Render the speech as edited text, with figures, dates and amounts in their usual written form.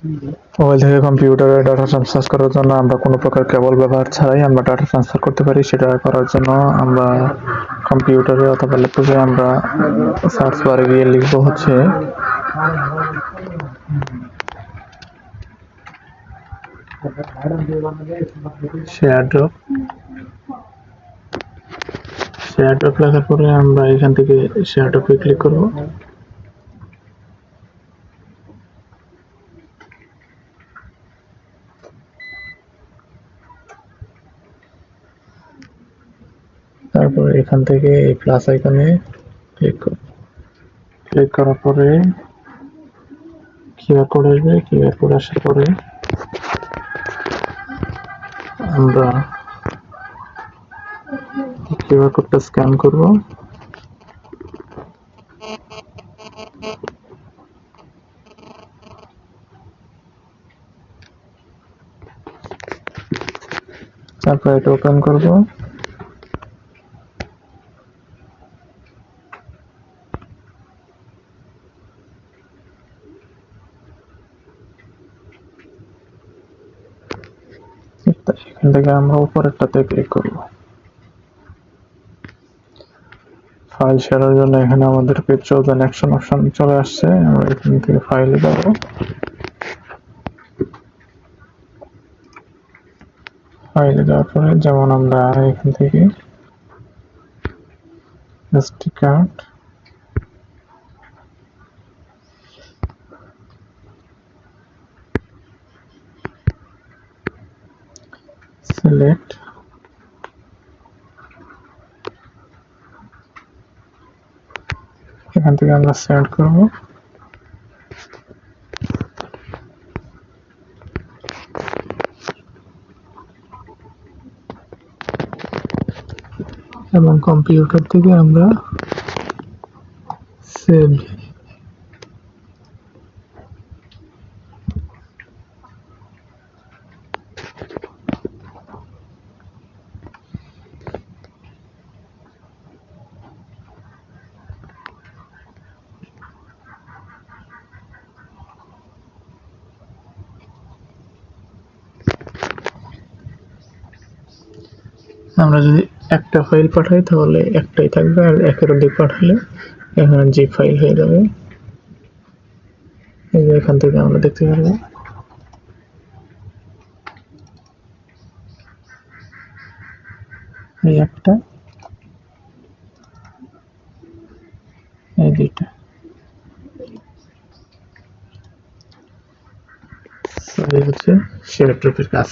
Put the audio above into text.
Mobile থেকে কম্পিউটারে data transfer করার জন্য আমরা কোনো প্রকার কেবল ব্যবহার ছাড়াই আমরা ডাটা ট্রান্সফার করতে পারি। সেটা করার জন্য আমরা কম্পিউটারে অথবা ল্যাপটপে আমরা সার্চ বারে গিয়ে লিখবো হচ্ছে শেয়ার ড্রপ। শেয়ার ড্রপ লেখার পরে আমরা এখান থেকে শেয়ার ড্রপে ক্লিক করব। তারপর এখান থেকে এই প্লাস আইকনে ক্লিক করব। ক্লিক করার পরে কিউআর কোড আসবে। কিউআর কোড আসার পরে আমরা কিউআর কোডটা স্ক্যান করব। তারপর এটা ওপেন করব। এখান থেকে আমরা উপরেরটাতে ক্লিক করব। ফাইল শেয়ারের জন্য এখানে আমাদের পিকচার এন্ড অ্যাকশন অপশন চলে আসছে। আমরা এখান থেকে ফাইলে যাব। ফাইলে যাওয়ার পরে যেমন আমরা এখান থেকে এসডি কার্ড, সিলেক্ট, এখান থেকে আমরা সেন্ড করব। এবং কম্পিউটার থেকে আমরা সেভ। আমরা যদি একটা ফাইল পাঠাই তাহলে একটাই থাকবে, আর একের অধিক পাঠালে এখানে জিপ ফাইল হয়ে যাবে। এই যে এখান থেকে আমরা দেখতে পারবো এই একটা, এই দুইটা। এই হচ্ছে শেয়ার ড্রপের কাজ।